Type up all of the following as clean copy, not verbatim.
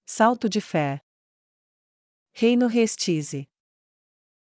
Salto de fé. Reino Restize.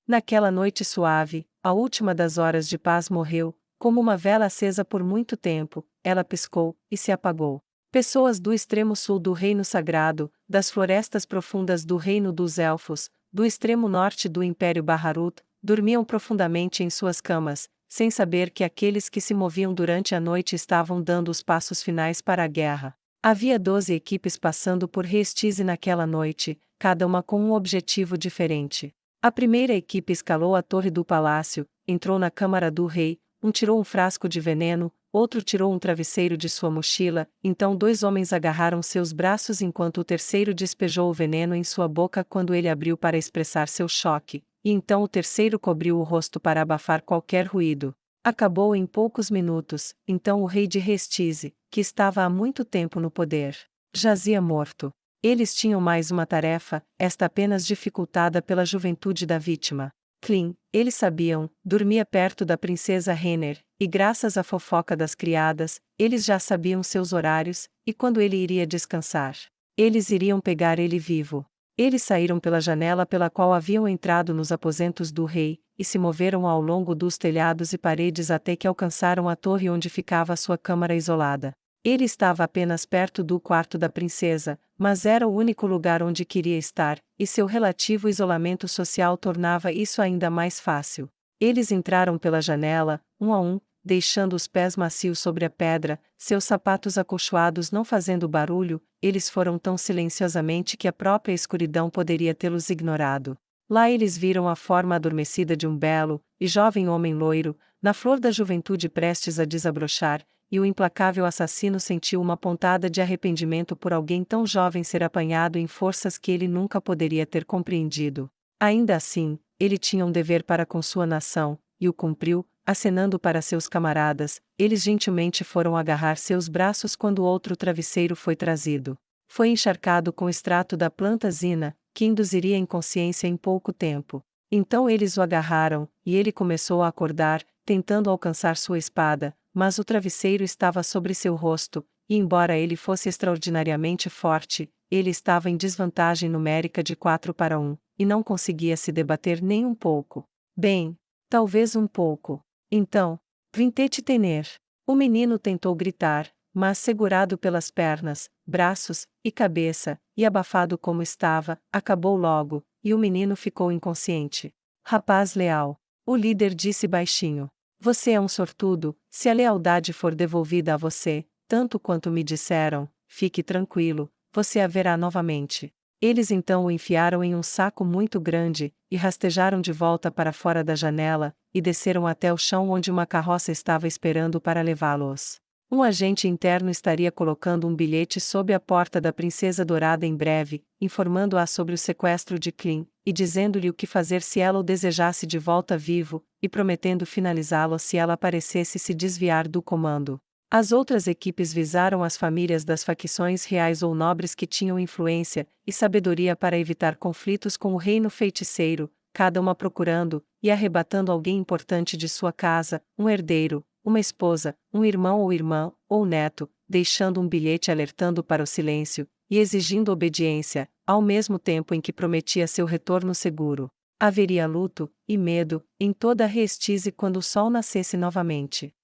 Naquela noite suave, a última das horas de paz morreu, como uma vela acesa por muito tempo, ela piscou, e se apagou. Pessoas do extremo sul do reino sagrado, das florestas profundas do reino dos elfos, do extremo norte do Império Baharut, dormiam profundamente em suas camas, sem saber que aqueles que se moviam durante a noite estavam dando os passos finais para a guerra. Havia 12 equipes passando por Restize naquela noite, cada uma com um objetivo diferente. A primeira equipe escalou a torre do palácio, entrou na câmara do rei, um tirou um frasco de veneno, outro tirou um travesseiro de sua mochila, então 2 homens agarraram seus braços enquanto o terceiro despejou o veneno em sua boca quando ele abriu para expressar seu choque, e então o terceiro cobriu o rosto para abafar qualquer ruído. Acabou em poucos minutos, então o rei de Restize, que estava há muito tempo no poder, jazia morto. Eles tinham mais uma tarefa, esta apenas dificultada pela juventude da vítima. Clean, eles sabiam, dormia perto da princesa Renner, e graças à fofoca das criadas, eles já sabiam seus horários, e quando ele iria descansar. Eles iriam pegar ele vivo. Eles saíram pela janela pela qual haviam entrado nos aposentos do rei, e se moveram ao longo dos telhados e paredes até que alcançaram a torre onde ficava a sua câmara isolada. Ele estava apenas perto do quarto da princesa, mas era o único lugar onde queria estar, e seu relativo isolamento social tornava isso ainda mais fácil. Eles entraram pela janela, um a um, deixando os pés macios sobre a pedra, seus sapatos acolchoados não fazendo barulho, eles foram tão silenciosamente que a própria escuridão poderia tê-los ignorado. Lá eles viram a forma adormecida de um belo e jovem homem loiro, na flor da juventude prestes a desabrochar, e o implacável assassino sentiu uma pontada de arrependimento por alguém tão jovem ser apanhado em forças que ele nunca poderia ter compreendido. Ainda assim, ele tinha um dever para com sua nação, e o cumpriu, acenando para seus camaradas. Eles gentilmente foram agarrar seus braços quando outro travesseiro foi trazido. Foi encharcado com extrato da planta zina, que induziria inconsciência em pouco tempo. Então eles o agarraram, e ele começou a acordar, tentando alcançar sua espada, mas o travesseiro estava sobre seu rosto, e embora ele fosse extraordinariamente forte, ele estava em desvantagem numérica de 4 para 1, e não conseguia se debater nem um pouco. Bem, talvez um pouco. Então, vinte tener. O menino tentou gritar, mas segurado pelas pernas, braços e cabeça, e abafado como estava, acabou logo, e o menino ficou inconsciente. Rapaz leal. O líder disse baixinho. Você é um sortudo, se a lealdade for devolvida a você, tanto quanto me disseram, fique tranquilo, você a verá novamente. Eles então o enfiaram em um saco muito grande, e rastejaram de volta para fora da janela, e desceram até o chão onde uma carroça estava esperando para levá-los. Um agente interno estaria colocando um bilhete sob a porta da Princesa Dourada em breve, informando-a sobre o sequestro de Clean, e dizendo-lhe o que fazer se ela o desejasse de volta vivo, e prometendo finalizá-lo se ela parecesse se desviar do comando. As outras equipes visaram as famílias das facções reais ou nobres que tinham influência e sabedoria para evitar conflitos com o reino feiticeiro, cada uma procurando e arrebatando alguém importante de sua casa, um herdeiro, uma esposa, um irmão ou irmã, ou neto, deixando um bilhete alertando para o silêncio, e exigindo obediência, ao mesmo tempo em que prometia seu retorno seguro. Haveria luto e medo em toda a Restize quando o sol nascesse novamente.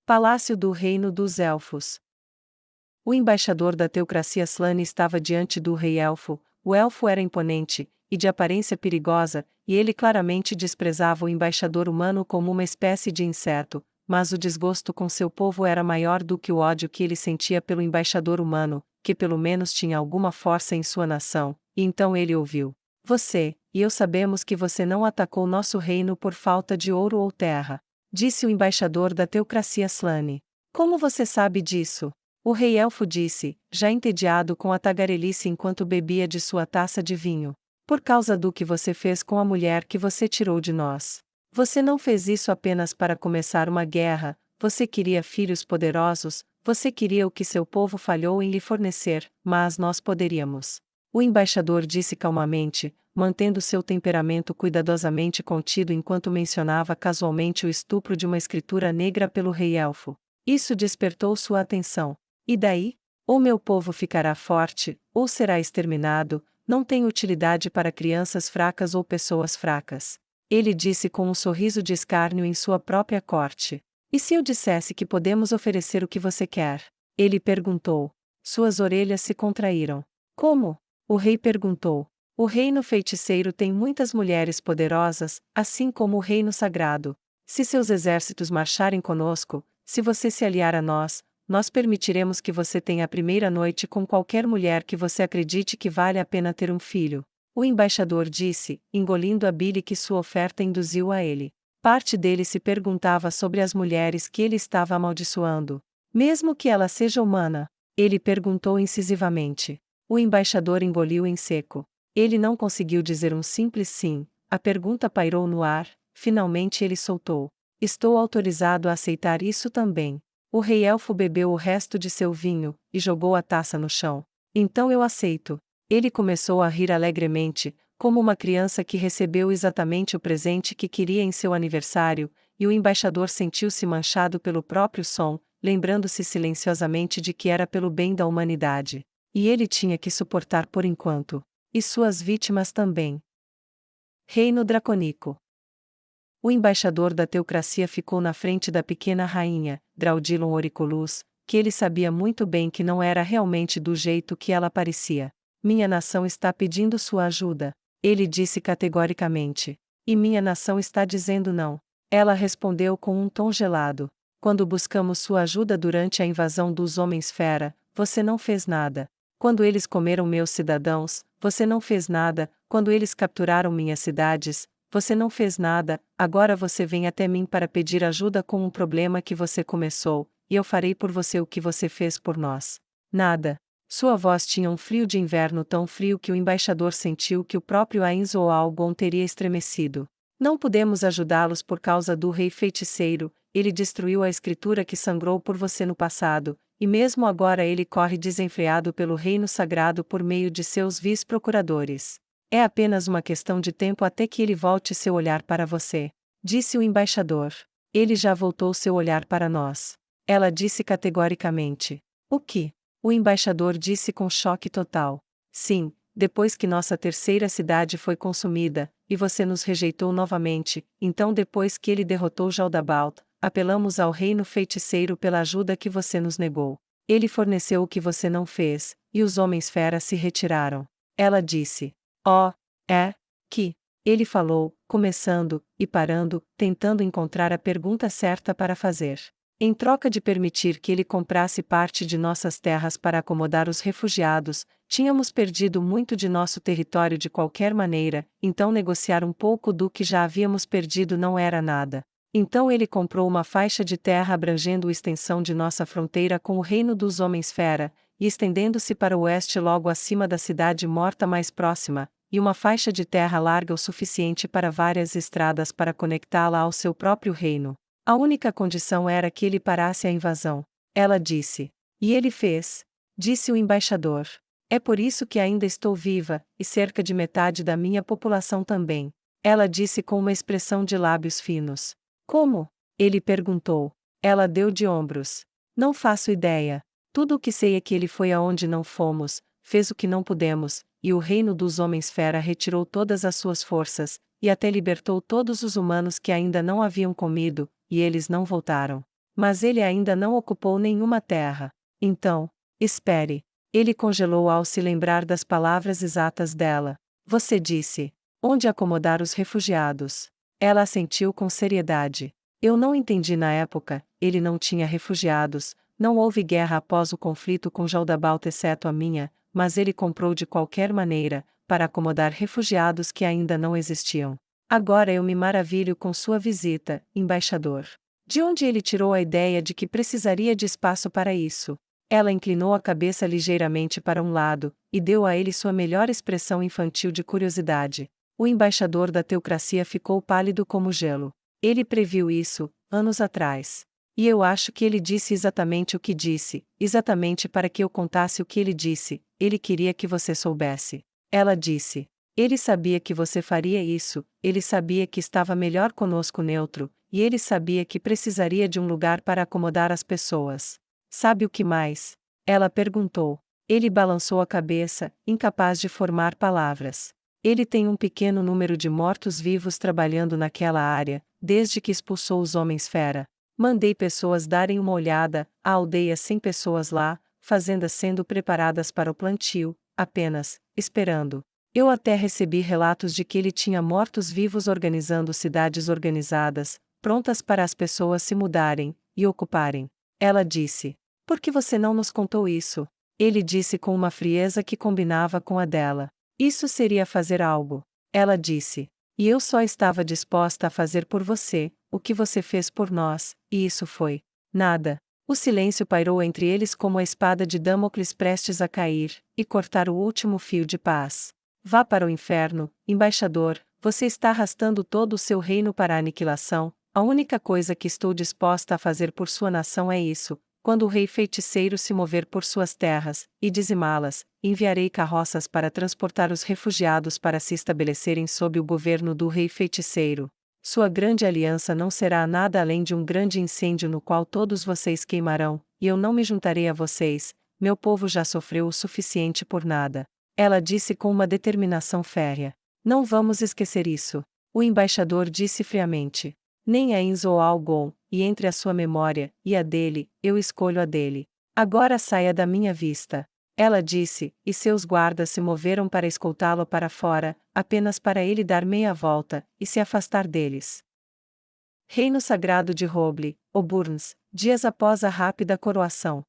Palácio do Reino dos Elfos. O embaixador da teocracia Slane estava diante do rei elfo. O elfo era imponente e de aparência perigosa, e ele claramente desprezava o embaixador humano como uma espécie de inseto, mas o desgosto com seu povo era maior do que o ódio que ele sentia pelo embaixador humano, que pelo menos tinha alguma força em sua nação, e então ele ouviu. Você, e eu sabemos que você não atacou nosso reino por falta de ouro ou terra, disse o embaixador da teocracia Slane. Como você sabe disso? O rei elfo disse, já entediado com a tagarelice enquanto bebia de sua taça de vinho. Por causa do que você fez com a mulher que você tirou de nós. Você não fez isso apenas para começar uma guerra, você queria filhos poderosos, você queria o que seu povo falhou em lhe fornecer, mas nós poderíamos. O embaixador disse calmamente, mantendo seu temperamento cuidadosamente contido enquanto mencionava casualmente o estupro de uma escritura negra pelo rei elfo. Isso despertou sua atenção. E daí? Ou meu povo ficará forte, ou será exterminado, não tem utilidade para crianças fracas ou pessoas fracas. Ele disse com um sorriso de escárnio em sua própria corte. E se eu dissesse que podemos oferecer o que você quer? Ele perguntou. Suas orelhas se contraíram. Como? O rei perguntou. O reino feiticeiro tem muitas mulheres poderosas, assim como o reino sagrado. Se seus exércitos marcharem conosco, se você se aliar a nós, nós permitiremos que você tenha a primeira noite com qualquer mulher que você acredite que vale a pena ter um filho. O embaixador disse, engolindo a bile que sua oferta induziu a ele. Parte dele se perguntava sobre as mulheres que ele estava amaldiçoando. Mesmo que ela seja humana? Ele perguntou incisivamente. O embaixador engoliu em seco. Ele não conseguiu dizer um simples sim, a pergunta pairou no ar, finalmente ele soltou. Estou autorizado a aceitar isso também. O rei elfo bebeu o resto de seu vinho, e jogou a taça no chão. Então eu aceito. Ele começou a rir alegremente, como uma criança que recebeu exatamente o presente que queria em seu aniversário, e o embaixador sentiu-se manchado pelo próprio som, lembrando-se silenciosamente de que era pelo bem da humanidade. E ele tinha que suportar por enquanto. E suas vítimas também. Reino Dracônico. O embaixador da teocracia ficou na frente da pequena rainha, Draudilon Auriculus, que ele sabia muito bem que não era realmente do jeito que ela parecia. Minha nação está pedindo sua ajuda, ele disse categoricamente. E minha nação está dizendo não. Ela respondeu com um tom gelado. Quando buscamos sua ajuda durante a invasão dos Homens-Fera, você não fez nada. Quando eles comeram meus cidadãos, você não fez nada. Quando eles capturaram minhas cidades, você não fez nada. Agora você vem até mim para pedir ajuda com um problema que você começou, e eu farei por você o que você fez por nós. Nada. Sua voz tinha um frio de inverno tão frio que o embaixador sentiu que o próprio Ainz ou Algon teria estremecido. Não podemos ajudá-los por causa do rei feiticeiro, ele destruiu a escritura que sangrou por você no passado, e mesmo agora ele corre desenfreado pelo reino sagrado por meio de seus vice-procuradores. É apenas uma questão de tempo até que ele volte seu olhar para você, disse o embaixador. Ele já voltou seu olhar para nós. Ela disse categoricamente. O que? O embaixador disse com choque total. Sim, depois que nossa terceira cidade foi consumida, e você nos rejeitou novamente, então depois que ele derrotou Jaldabalt, apelamos ao reino feiticeiro pela ajuda que você nos negou. Ele forneceu o que você não fez, e os homens-fera se retiraram. Ela disse. Oh, é? Que? Ele falou, começando, e parando, tentando encontrar a pergunta certa para fazer. Em troca de permitir que ele comprasse parte de nossas terras para acomodar os refugiados, tínhamos perdido muito de nosso território de qualquer maneira, então negociar um pouco do que já havíamos perdido não era nada. Então ele comprou uma faixa de terra abrangendo a extensão de nossa fronteira com o reino dos Homens-Fera, e estendendo-se para o oeste logo acima da cidade morta mais próxima, e uma faixa de terra larga o suficiente para várias estradas para conectá-la ao seu próprio reino. A única condição era que ele parasse a invasão. Ela disse. E ele fez. Disse o embaixador. É por isso que ainda estou viva, e cerca de metade da minha população também. Ela disse com uma expressão de lábios finos. Como? Ele perguntou. Ela deu de ombros. Não faço ideia. Tudo o que sei é que ele foi aonde não fomos, fez o que não pudemos, e o reino dos Homens-Fera retirou todas as suas forças, e até libertou todos os humanos que ainda não haviam comido, e eles não voltaram. Mas ele ainda não ocupou nenhuma terra. Então, espere. Ele congelou ao se lembrar das palavras exatas dela. Você disse. Onde acomodar os refugiados? Ela assentiu com seriedade. Eu não entendi na época, ele não tinha refugiados, não houve guerra após o conflito com Jaldabalt exceto a minha, mas ele comprou de qualquer maneira, para acomodar refugiados que ainda não existiam. Agora eu me maravilho com sua visita, embaixador. De onde ele tirou a ideia de que precisaria de espaço para isso? Ela inclinou a cabeça ligeiramente para um lado, e deu a ele sua melhor expressão infantil de curiosidade. O embaixador da teocracia ficou pálido como gelo. Ele previu isso, anos atrás. E eu acho que ele disse exatamente o que disse, exatamente para que eu contasse o que ele disse, ele queria que você soubesse. Ela disse. Ele sabia que você faria isso, ele sabia que estava melhor conosco neutro, e ele sabia que precisaria de um lugar para acomodar as pessoas. Sabe o que mais? Ela perguntou. Ele balançou a cabeça, incapaz de formar palavras. Ele tem um pequeno número de mortos-vivos trabalhando naquela área, desde que expulsou os homens-fera. Mandei pessoas darem uma olhada, a aldeia sem pessoas lá, fazendas sendo preparadas para o plantio, apenas, esperando. Eu até recebi relatos de que ele tinha mortos-vivos organizando cidades organizadas, prontas para as pessoas se mudarem e ocuparem. Ela disse: Por que você não nos contou isso? Ele disse com uma frieza que combinava com a dela. Isso seria fazer algo. Ela disse: E eu só estava disposta a fazer por você o que você fez por nós, e isso foi nada. O silêncio pairou entre eles como a espada de Damocles prestes a cair e cortar o último fio de paz. Vá para o inferno, embaixador, você está arrastando todo o seu reino para a aniquilação. A única coisa que estou disposta a fazer por sua nação é isso. Quando o rei feiticeiro se mover por suas terras, e dizimá-las, enviarei carroças para transportar os refugiados para se estabelecerem sob o governo do rei feiticeiro. Sua grande aliança não será nada além de um grande incêndio no qual todos vocês queimarão, e eu não me juntarei a vocês, meu povo já sofreu o suficiente por nada. Ela disse com uma determinação férrea. Não vamos esquecer isso. O embaixador disse friamente. Nem a Enzo ou Algon, e entre a sua memória e a dele, eu escolho a dele. Agora saia da minha vista. Ela disse, e seus guardas se moveram para escoltá-lo para fora, apenas para ele dar meia volta, e se afastar deles. Reino Sagrado de Roble, Oburns, dias após a rápida coroação.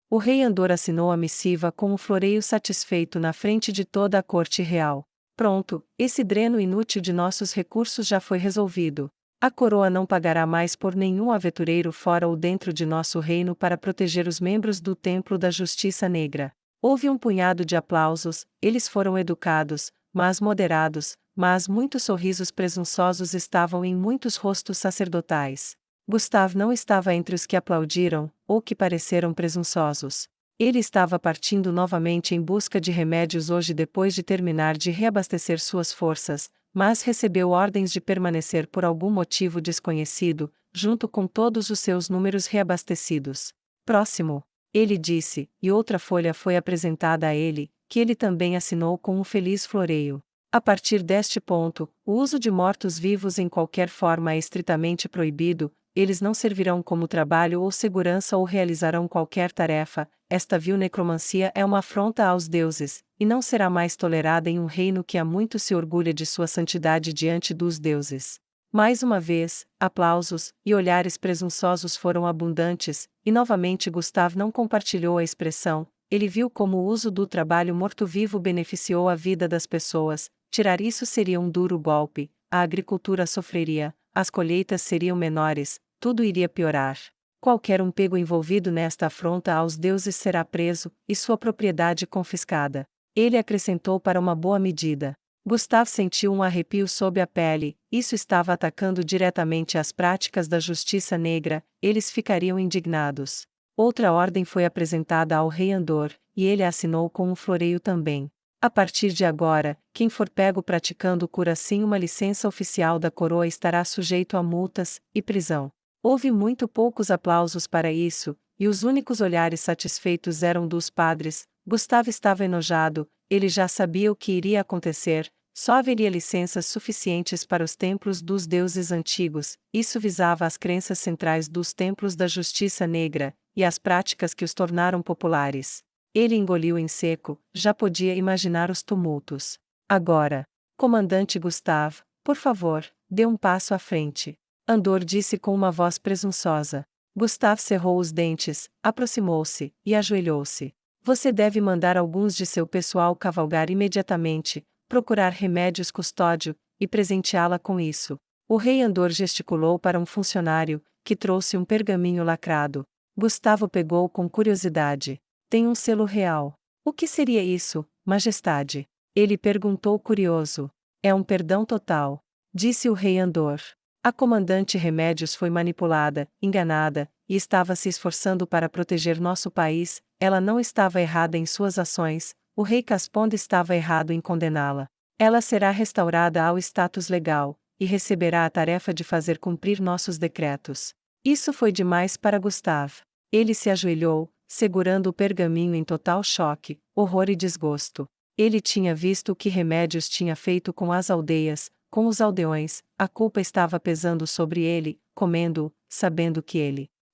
O rei Andor assinou a missiva com um floreio satisfeito na frente de toda a corte real. Pronto, esse dreno inútil de nossos recursos já foi resolvido. A coroa não pagará mais por nenhum aventureiro fora ou dentro de nosso reino para proteger os membros do Templo da Justiça Negra. Houve um punhado de aplausos, eles foram educados, mas moderados, mas muitos sorrisos presunçosos estavam em muitos rostos sacerdotais. Gustave não estava entre os que aplaudiram, ou que pareceram presunçosos. Ele estava partindo novamente em busca de remédios hoje depois de terminar de reabastecer suas forças, mas recebeu ordens de permanecer por algum motivo desconhecido, junto com todos os seus números reabastecidos. Próximo, ele disse, e outra folha foi apresentada a ele, que ele também assinou com um feliz floreio. A partir deste ponto, o uso de mortos-vivos em qualquer forma é estritamente proibido, eles não servirão como trabalho ou segurança ou realizarão qualquer tarefa. Esta vil necromancia é uma afronta aos deuses, e não será mais tolerada em um reino que há muito se orgulha de sua santidade diante dos deuses. Mais uma vez, aplausos e olhares presunçosos foram abundantes, e novamente Gustave não compartilhou a expressão. Ele viu como o uso do trabalho morto-vivo beneficiou a vida das pessoas. Tirar isso seria um duro golpe, a agricultura sofreria, as colheitas seriam menores, tudo iria piorar. Qualquer um pego envolvido nesta afronta aos deuses será preso, e sua propriedade confiscada. Ele acrescentou para uma boa medida. Gustave sentiu um arrepio sob a pele, isso estava atacando diretamente as práticas da justiça negra, eles ficariam indignados. Outra ordem foi apresentada ao rei Andor, e ele a assinou com um floreio também. A partir de agora, quem for pego praticando cura sem uma licença oficial da coroa estará sujeito a multas e prisão. Houve muito poucos aplausos para isso, e os únicos olhares satisfeitos eram dos padres. Gustave estava enojado, ele já sabia o que iria acontecer, só haveria licenças suficientes para os templos dos deuses antigos, isso visava as crenças centrais dos templos da justiça negra, e as práticas que os tornaram populares. Ele engoliu em seco, já podia imaginar os tumultos. Agora, comandante Gustave, por favor, dê um passo à frente. Andor disse com uma voz presunçosa. Gustave cerrou os dentes, aproximou-se, e ajoelhou-se. Você deve mandar alguns de seu pessoal cavalgar imediatamente, procurar remédios custódio, e presenteá-la com isso. O rei Andor gesticulou para um funcionário, que trouxe um pergaminho lacrado. Gustavo pegou com curiosidade. Tem um selo real. O que seria isso, majestade? Ele perguntou curioso. É um perdão total, disse o rei Andor. A comandante Remédios foi manipulada, enganada, e estava se esforçando para proteger nosso país. Ela não estava errada em suas ações, o rei Casponda estava errado em condená-la. Ela será restaurada ao status legal, e receberá a tarefa de fazer cumprir nossos decretos. Isso foi demais para Gustave. Ele se ajoelhou, segurando o pergaminho em total choque, horror e desgosto. Ele tinha visto o que Remédios tinha feito com as aldeias, com os aldeões, a culpa estava pesando sobre ele, comendo-o, sabendo que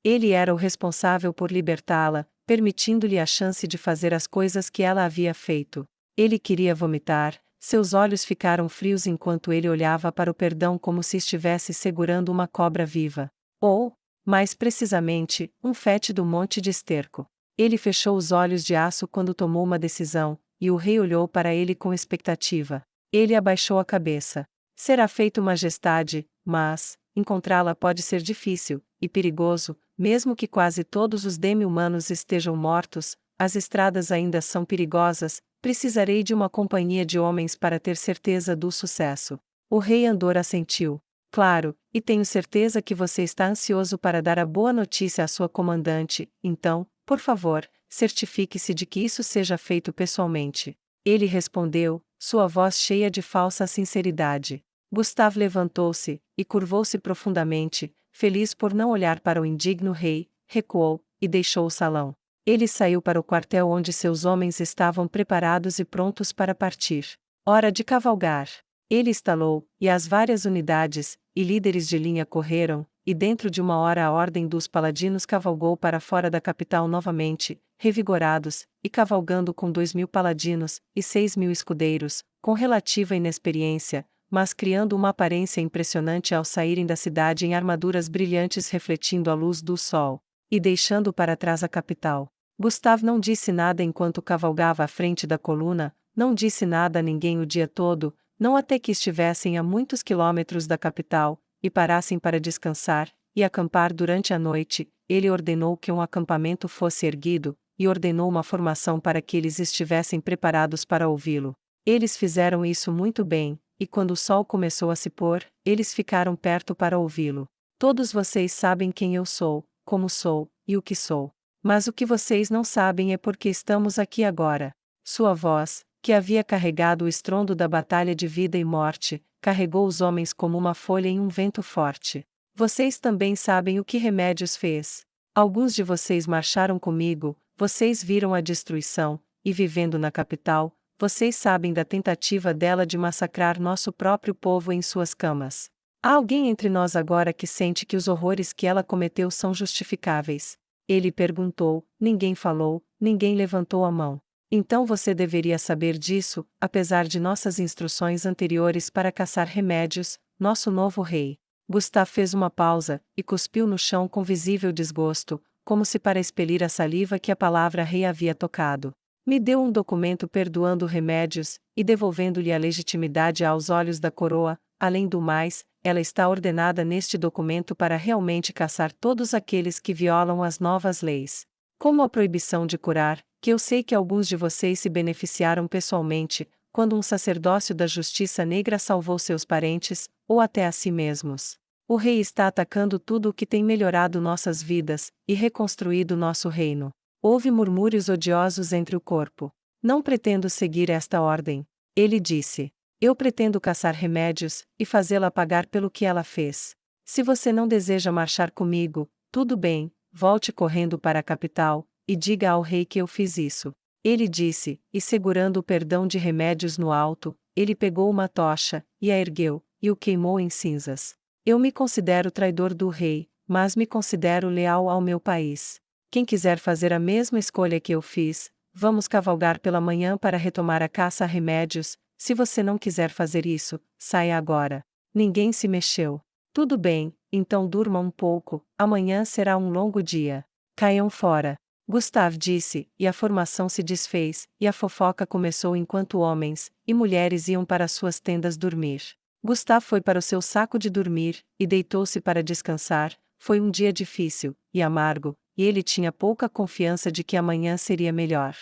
ele era o responsável por libertá-la, permitindo-lhe a chance de fazer as coisas que ela havia feito. Ele queria vomitar, seus olhos ficaram frios enquanto ele olhava para o perdão como se estivesse segurando uma cobra viva. Ou, mais precisamente, um fétido monte de esterco. Ele fechou os olhos de aço quando tomou uma decisão, e o rei olhou para ele com expectativa. Ele abaixou a cabeça. Será feito, majestade, mas encontrá-la pode ser difícil e perigoso, mesmo que quase todos os demi-humanos estejam mortos, as estradas ainda são perigosas, precisarei de uma companhia de homens para ter certeza do sucesso. O rei Andor assentiu. Claro, e tenho certeza que você está ansioso para dar a boa notícia à sua comandante, então, por favor, certifique-se de que isso seja feito pessoalmente. Ele respondeu, sua voz cheia de falsa sinceridade. Gustave levantou-se, e curvou-se profundamente, feliz por não olhar para o indigno rei, recuou, e deixou o salão. Ele saiu para o quartel onde seus homens estavam preparados e prontos para partir. Hora de cavalgar. Ele estalou, e as várias unidades e líderes de linha correram, e dentro de uma hora a ordem dos paladinos cavalgou para fora da capital novamente, revigorados, e cavalgando com 2.000 paladinos e 6.000 escudeiros, com relativa inexperiência, mas criando uma aparência impressionante ao saírem da cidade em armaduras brilhantes refletindo a luz do sol, e deixando para trás a capital. Gustave não disse nada enquanto cavalgava à frente da coluna, não disse nada a ninguém o dia todo, não até que estivessem a muitos quilômetros da capital, e parassem para descansar, e acampar durante a noite. Ele ordenou que um acampamento fosse erguido, e ordenou uma formação para que eles estivessem preparados para ouvi-lo. Eles fizeram isso muito bem, e quando o sol começou a se pôr, eles ficaram perto para ouvi-lo. Todos vocês sabem quem eu sou, como sou, e o que sou. Mas o que vocês não sabem é porque estamos aqui agora. Sua voz, que havia carregado o estrondo da batalha de vida e morte, carregou os homens como uma folha em um vento forte. Vocês também sabem o que Remédios fez. Alguns de vocês marcharam comigo, vocês viram a destruição, e vivendo na capital, vocês sabem da tentativa dela de massacrar nosso próprio povo em suas camas. Há alguém entre nós agora que sente que os horrores que ela cometeu são justificáveis? Ele perguntou, ninguém falou, ninguém levantou a mão. Então você deveria saber disso, apesar de nossas instruções anteriores para caçar Remédios, nosso novo rei. Gustave fez uma pausa, e cuspiu no chão com visível desgosto, como se para expelir a saliva que a palavra rei havia tocado. Me deu um documento perdoando Remédios, e devolvendo-lhe a legitimidade aos olhos da coroa. Além do mais, ela está ordenada neste documento para realmente caçar todos aqueles que violam as novas leis. Como a proibição de curar, que eu sei que alguns de vocês se beneficiaram pessoalmente, quando um sacerdócio da justiça negra salvou seus parentes, ou até a si mesmos. O rei está atacando tudo o que tem melhorado nossas vidas, e reconstruído nosso reino. Houve murmúrios odiosos entre o corpo. Não pretendo seguir esta ordem. Ele disse. Eu pretendo caçar Remédios, e fazê-la pagar pelo que ela fez. Se você não deseja marchar comigo, tudo bem, volte correndo para a capital, e diga ao rei que eu fiz isso. Ele disse, e segurando o perdão de Remédios no alto, ele pegou uma tocha, e a ergueu, e o queimou em cinzas. Eu me considero traidor do rei, mas me considero leal ao meu país. Quem quiser fazer a mesma escolha que eu fiz, vamos cavalgar pela manhã para retomar a caça a Remédios. Se você não quiser fazer isso, saia agora. Ninguém se mexeu. Tudo bem, então durma um pouco, amanhã será um longo dia. Caiam fora. Gustave disse, e a formação se desfez, e a fofoca começou enquanto homens e mulheres iam para suas tendas dormir. Gustave foi para o seu saco de dormir, e deitou-se para descansar. Foi um dia difícil, e amargo, e ele tinha pouca confiança de que amanhã seria melhor.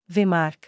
Vemark.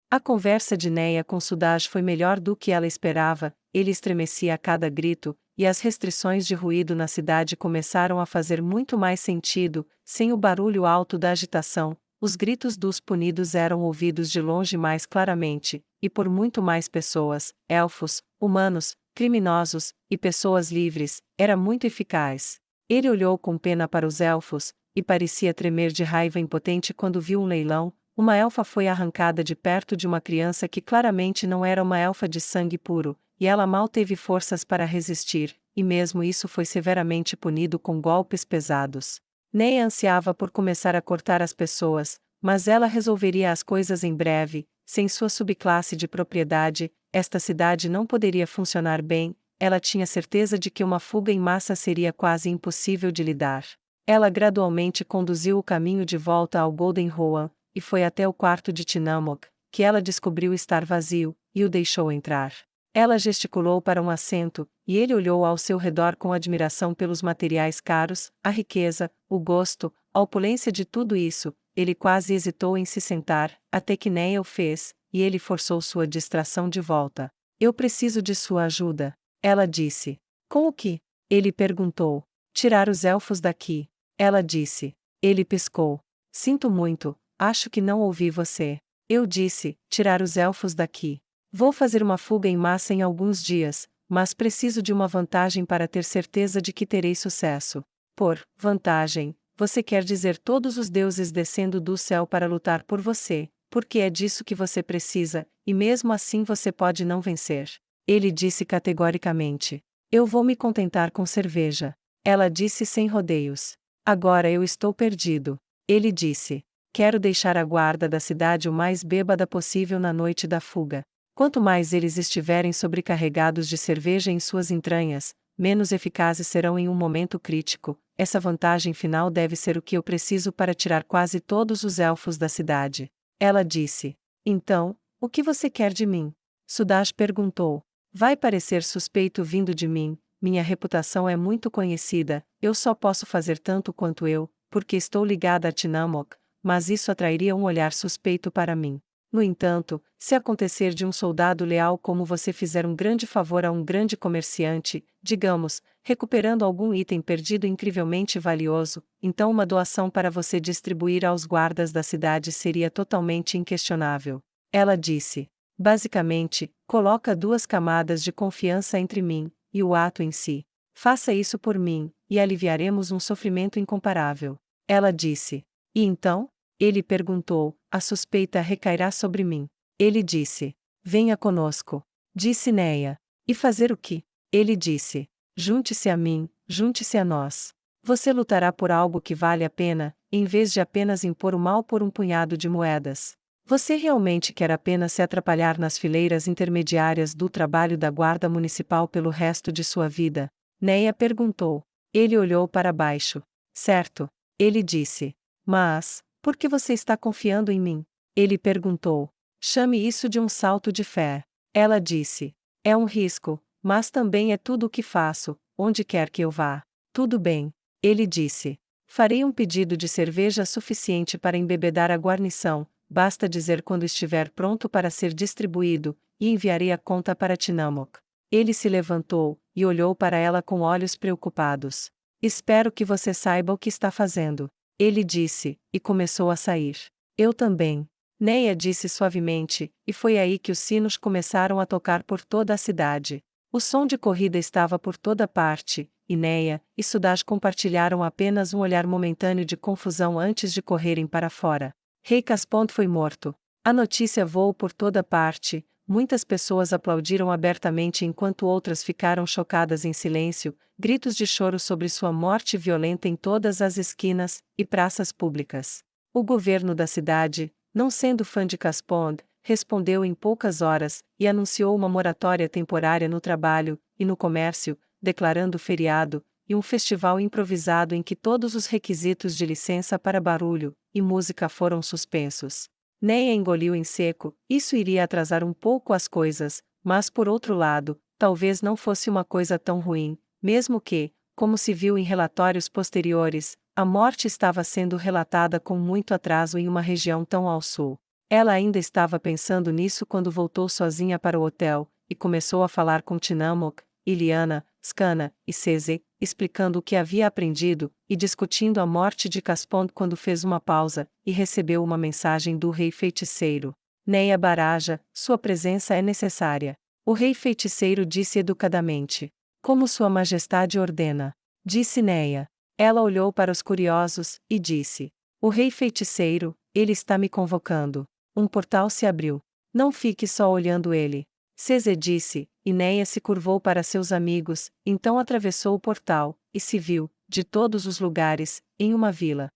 A conversa de Neia com Sudage foi melhor do que ela esperava, ele estremecia a cada grito, e as restrições de ruído na cidade começaram a fazer muito mais sentido, sem o barulho alto da agitação, os gritos dos punidos eram ouvidos de longe mais claramente, e por muito mais pessoas, elfos, humanos, criminosos, e pessoas livres, era muito eficaz. Ele olhou com pena para os elfos, e parecia tremer de raiva impotente quando viu um leilão. Uma elfa foi arrancada de perto de uma criança que claramente não era uma elfa de sangue puro, e ela mal teve forças para resistir, e mesmo isso foi severamente punido com golpes pesados. Neia ansiava por começar a cortar as pessoas, mas ela resolveria as coisas em breve. Sem sua subclasse de propriedade, esta cidade não poderia funcionar bem. Ela tinha certeza de que uma fuga em massa seria quase impossível de lidar. Ela gradualmente conduziu o caminho de volta ao Golden Roan, e foi até o quarto de Tinamok, que ela descobriu estar vazio, e o deixou entrar. Ela gesticulou para um assento, e ele olhou ao seu redor com admiração pelos materiais caros, a riqueza, o gosto, a opulência de tudo isso. Ele quase hesitou em se sentar, até que Neia o fez, e ele forçou sua distração de volta. Eu preciso de sua ajuda, ela disse. Com o que? Ele perguntou. Tirar os elfos daqui. Ela disse. Ele piscou. Sinto muito, acho que não ouvi você. Eu disse, tirar os elfos daqui. Vou fazer uma fuga em massa em alguns dias, mas preciso de uma vantagem para ter certeza de que terei sucesso. Por vantagem, você quer dizer todos os deuses descendo do céu para lutar por você, porque é disso que você precisa, e mesmo assim você pode não vencer. Ele disse categoricamente. Eu vou me contentar com cerveja. Ela disse sem rodeios. Agora eu estou perdido. Ele disse. Quero deixar a guarda da cidade o mais bêbada possível na noite da fuga. Quanto mais eles estiverem sobrecarregados de cerveja em suas entranhas, menos eficazes serão em um momento crítico. Essa vantagem final deve ser o que eu preciso para tirar quase todos os elfos da cidade. Ela disse. Então, o que você quer de mim? Sudash perguntou. Vai parecer suspeito vindo de mim, minha reputação é muito conhecida, eu só posso fazer tanto quanto eu, porque estou ligada a Tinamok, mas isso atrairia um olhar suspeito para mim. No entanto, se acontecer de um soldado leal como você fizer um grande favor a um grande comerciante, digamos, recuperando algum item perdido incrivelmente valioso, então uma doação para você distribuir aos guardas da cidade seria totalmente inquestionável. Ela disse. Basicamente, coloca 2 camadas de confiança entre mim e o ato em si. Faça isso por mim, e aliviaremos um sofrimento incomparável. Ela disse. E então? Ele perguntou, a suspeita recairá sobre mim. Ele disse. Venha conosco. Disse Neia. E fazer o quê? Ele disse. Junte-se a mim, junte-se a nós. Você lutará por algo que vale a pena, em vez de apenas impor o mal por um punhado de moedas. Você realmente quer apenas se atrapalhar nas fileiras intermediárias do trabalho da guarda municipal pelo resto de sua vida? Neia perguntou. Ele olhou para baixo. Certo. Ele disse. Mas, por que você está confiando em mim? Ele perguntou. Chame isso de um salto de fé. Ela disse. É um risco, mas também é tudo o que faço, onde quer que eu vá. Tudo bem. Ele disse. Farei um pedido de cerveja suficiente para embebedar a guarnição. Basta dizer quando estiver pronto para ser distribuído, e enviarei a conta para Tinamok. Ele se levantou, e olhou para ela com olhos preocupados. Espero que você saiba o que está fazendo. Ele disse, e começou a sair. Eu também. Neia disse suavemente, e foi aí que os sinos começaram a tocar por toda a cidade. O som de corrida estava por toda parte, e Neia e Sudash compartilharam apenas um olhar momentâneo de confusão antes de correrem para fora. Rei Caspond foi morto. A notícia voou por toda parte, muitas pessoas aplaudiram abertamente enquanto outras ficaram chocadas em silêncio, gritos de choro sobre sua morte violenta em todas as esquinas e praças públicas. O governo da cidade, não sendo fã de Caspond, respondeu em poucas horas, e anunciou uma moratória temporária no trabalho e no comércio, declarando feriado, e um festival improvisado em que todos os requisitos de licença para barulho e música foram suspensos. Neia engoliu em seco, isso iria atrasar um pouco as coisas, mas por outro lado, talvez não fosse uma coisa tão ruim, mesmo que, como se viu em relatórios posteriores, a morte estava sendo relatada com muito atraso em uma região tão ao sul. Ela ainda estava pensando nisso quando voltou sozinha para o hotel, e começou a falar com Tinamok, Iliana, Skana e Ceze, explicando o que havia aprendido, e discutindo a morte de Caspond quando fez uma pausa, e recebeu uma mensagem do rei feiticeiro. Neia Baraja, sua presença é necessária. O rei feiticeiro disse educadamente. Como sua majestade ordena. Disse Neia. Ela olhou para os curiosos, e disse: O rei feiticeiro, ele está me convocando. Um portal se abriu. Não fique só olhando ele. Cesê disse. Inéia se curvou para seus amigos, então atravessou o portal, e se viu, de todos os lugares, em uma vila.